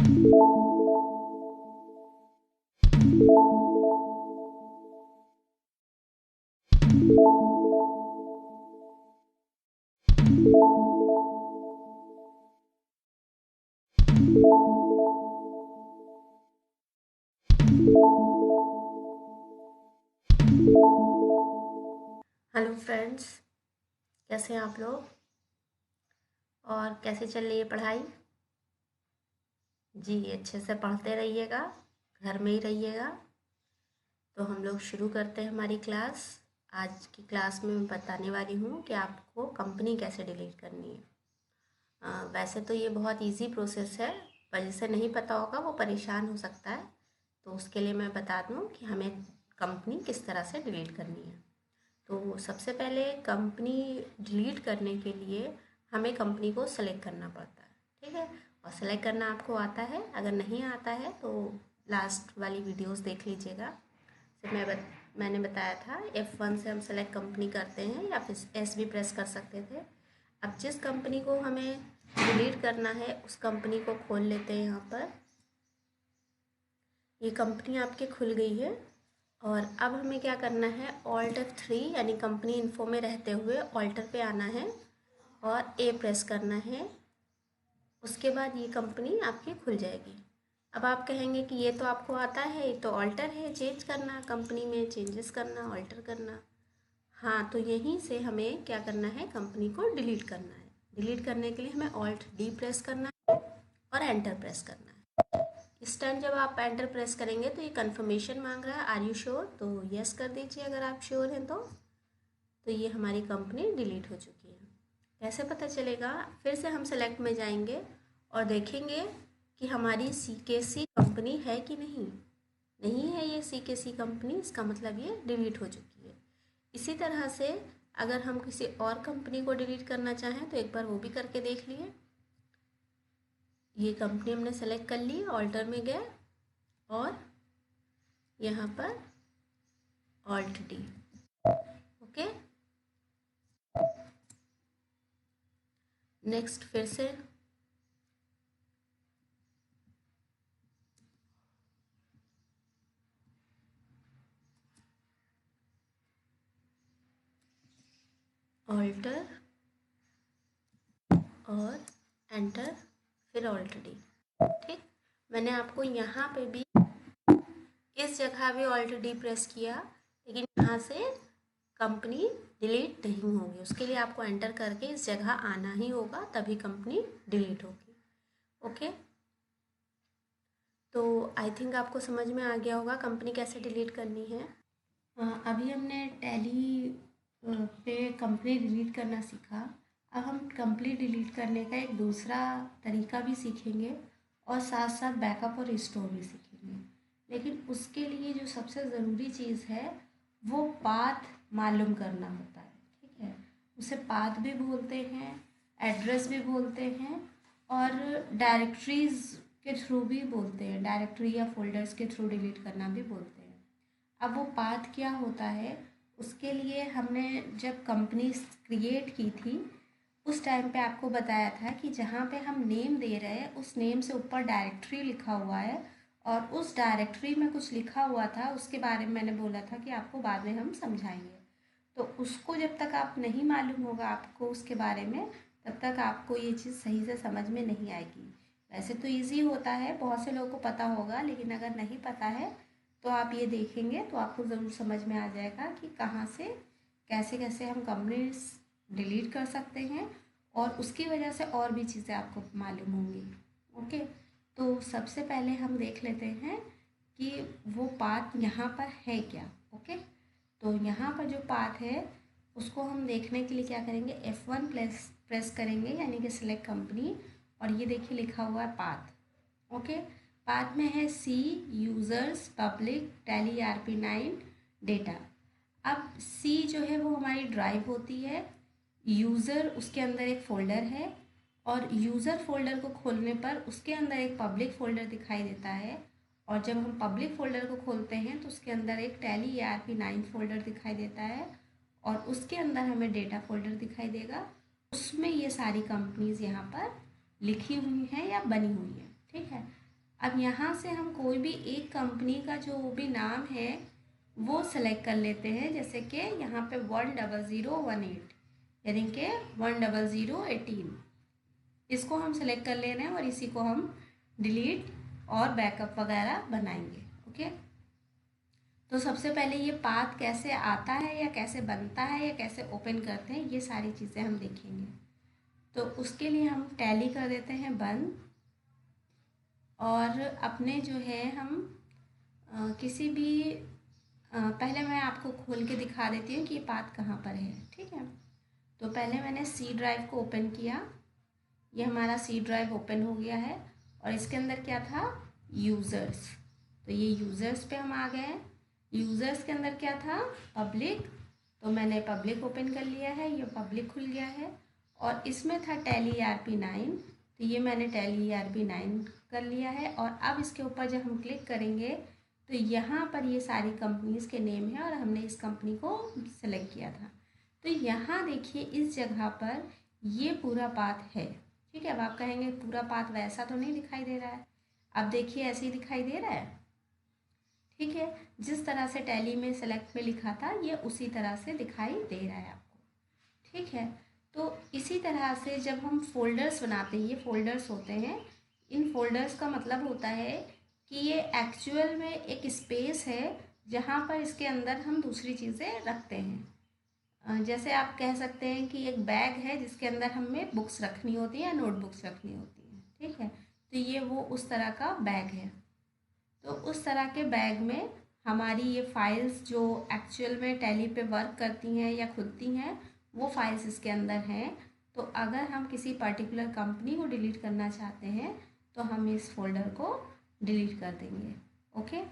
Hello friends, कैसे हैं आप लोग और कैसे चल रही है पढ़ाई। जी अच्छे से पढ़ते रहिएगा, घर में ही रहिएगा। तो हम लोग शुरू करते हैं हमारी क्लास। आज की क्लास में मैं बताने वाली हूँ कि आपको कंपनी कैसे डिलीट करनी है। वैसे तो ये बहुत इजी प्रोसेस है, पर जिसे नहीं पता होगा वो परेशान हो सकता है। तो उसके लिए मैं बता दूँ कि हमें कंपनी किस तरह से डिलीट करनी है। तो सबसे पहले कंपनी डिलीट करने के लिए हमें कंपनी को सेलेक्ट करना पड़ता है, ठीक है। और सेलेक्ट करना आपको आता है, अगर नहीं आता है तो लास्ट वाली वीडियोस देख लीजिएगा। फिर मैंने बताया था F1 से हम सेलेक्ट कंपनी करते हैं या फिर S भी प्रेस कर सकते थे। अब जिस कंपनी को हमें डिलीट करना है उस कंपनी को खोल लेते हैं। यहाँ पर ये कंपनी आपकी खुल गई है और अब हमें क्या करना है, Alt F3 यानी कंपनी इन्फो में रहते हुए ऑल्टर पे आना है और A प्रेस करना है। उसके बाद ये कंपनी आपकी खुल जाएगी। अब आप कहेंगे कि ये तो आपको आता है, ये तो ऑल्टर है, चेंज करना, कंपनी में चेंजेस करना, ऑल्टर करना। हाँ, तो यहीं से हमें क्या करना है, कंपनी को डिलीट करना है। डिलीट करने के लिए हमें Alt D प्रेस करना है और एंटर प्रेस करना है। इस टाइम जब आप एंटर प्रेस करेंगे तो ये कंफर्मेशन मांग रहा है, आर यू श्योर, तो यस कर दीजिए अगर आप श्योर हैं तो ये हमारी कंपनी डिलीट हो चुकी है। कैसे पता चलेगा, फिर से हम सेलेक्ट में जाएंगे और देखेंगे कि हमारी CKC कंपनी है कि नहीं। नहीं है ये CKC कंपनी, इसका मतलब ये डिलीट हो चुकी है। इसी तरह से अगर हम किसी और कंपनी को डिलीट करना चाहें तो एक बार वो भी करके देख लिए। ये कंपनी हमने सेलेक्ट कर ली, ऑल्टर में गए और यहाँ पर Alt D, ओके। नेक्स्ट फिर से ऑल्टर और एंटर, फिर Alt D, ठीक। मैंने आपको यहाँ पे भी इस जगह भी Alt D प्रेस किया, लेकिन यहाँ से कंपनी डिलीट नहीं होगी। उसके लिए आपको एंटर करके इस जगह आना ही होगा, तभी कंपनी डिलीट होगी, ओके। तो आई थिंक आपको समझ में आ गया होगा कंपनी कैसे डिलीट करनी है। अभी हमने टैली पे कंपनी डिलीट करना सीखा। अब हम कंपनी डिलीट करने का एक दूसरा तरीका भी सीखेंगे और साथ साथ बैकअप और रिस्टोर भी सीखेंगे। लेकिन उसके लिए जो सबसे ज़रूरी चीज़ है वो पाथ मालूम करना होता है, ठीक है। उसे पाथ भी बोलते हैं, एड्रेस भी बोलते हैं और डायरेक्टरीज के थ्रू भी बोलते हैं, डायरेक्टरी या फोल्डर्स के थ्रू डिलीट करना भी बोलते हैं। अब वो पाथ क्या होता है, उसके लिए हमने जब कंपनी क्रिएट की थी उस टाइम पे आपको बताया था कि जहाँ पे हम नेम दे रहे हैं उस नेम से ऊपर डायरेक्टरी लिखा हुआ है और उस डायरेक्टरी में कुछ लिखा हुआ था, उसके बारे में मैंने बोला था कि आपको बाद में हम समझाएंगे। तो उसको जब तक आप नहीं मालूम होगा आपको उसके बारे में, तब तक आपको ये चीज़ सही से समझ में नहीं आएगी। वैसे तो इजी होता है, बहुत से लोगों को पता होगा, लेकिन अगर नहीं पता है तो आप ये देखेंगे तो आपको ज़रूर समझ में आ जाएगा कि कहाँ से कैसे कैसे हम कंपनीज डिलीट कर सकते हैं और उसकी वजह से और भी चीज़ें आपको मालूम होंगी, ओके। तो सबसे पहले हम देख लेते हैं कि वो पाथ यहाँ पर है क्या, ओके। तो यहाँ पर जो पाथ है उसको हम देखने के लिए क्या करेंगे, F1 प्रेस करेंगे यानी कि सिलेक्ट कंपनी, और ये देखिए लिखा हुआ है पाथ, ओके। पाथ में है C users public tally RP9 data. अब C जो है वो हमारी ड्राइव होती है, यूज़र उसके अंदर एक फ़ोल्डर है और यूज़र फोल्डर को खोलने पर उसके अंदर एक पब्लिक फ़ोल्डर दिखाई देता है और जब हम पब्लिक फ़ोल्डर को खोलते हैं तो उसके अंदर एक टैली RP9 फोल्डर दिखाई देता है और उसके अंदर हमें डेटा फोल्डर दिखाई देगा। उसमें ये सारी कंपनीज़ यहाँ पर लिखी हुई हैं या बनी हुई हैं, ठीक है। अब यहाँ से हम कोई भी एक कंपनी का जो भी नाम है वो सेलेक्ट कर लेते हैं, जैसे कि यहाँ पे 10018 यानी कि 10018 इसको हम सेलेक्ट कर ले रहे हैं और इसी को हम डिलीट और बैकअप वगैरह बनाएंगे। ओके, तो सबसे पहले ये पाथ कैसे आता है या कैसे बनता है या कैसे ओपन करते हैं, ये सारी चीज़ें हम देखेंगे। तो उसके लिए हम टैली कर देते हैं बंद, और अपने जो है हम किसी भी पहले मैं आपको खोल के दिखा देती हूँ कि ये पाथ कहाँ पर है। ठीक है, तो पहले मैंने सी ड्राइव को ओपन किया, ये हमारा सी ड्राइव ओपन हो गया है और इसके अंदर क्या था, यूज़र्स। तो ये यूज़र्स पे हम आ गए हैं। यूज़र्स के अंदर क्या था, पब्लिक, तो मैंने पब्लिक ओपन कर लिया है, ये पब्लिक खुल गया है। और इसमें था टैली ERP9, तो ये मैंने टैली ERP9 कर लिया है। और अब इसके ऊपर जब हम क्लिक करेंगे तो यहाँ पर ये सारी कंपनीज़ के नेम है और हमने इस कंपनी को सेलेक्ट किया था। तो यहाँ देखिए इस जगह पर ये पूरा पाथ है। ठीक है, अब आप कहेंगे पूरा पाथ वैसा तो नहीं दिखाई दे रहा है, अब देखिए ऐसे ही दिखाई दे रहा है। ठीक है, जिस तरह से टैली में सेलेक्ट में लिखा था ये उसी तरह से दिखाई दे रहा है आपको। ठीक है, तो इसी तरह से जब हम फोल्डर्स बनाते हैं, ये फोल्डर्स होते हैं, इन फोल्डर्स का मतलब होता है कि ये एक्चुअल में एक स्पेस है जहाँ पर इसके अंदर हम दूसरी चीज़ें रखते हैं। जैसे आप कह सकते हैं कि एक बैग है जिसके अंदर हमें बुक्स रखनी होती है या नोटबुक्स रखनी होती हैं। ठीक है, तो ये वो उस तरह का बैग है। तो उस तरह के बैग में हमारी ये फाइल्स जो एक्चुअल में टैली पे वर्क करती हैं या खुलती हैं वो फाइल्स इसके अंदर हैं। तो अगर हम किसी पर्टिकुलर कंपनी को डिलीट करना चाहते हैं तो हम इस फोल्डर को डिलीट कर देंगे। ओके।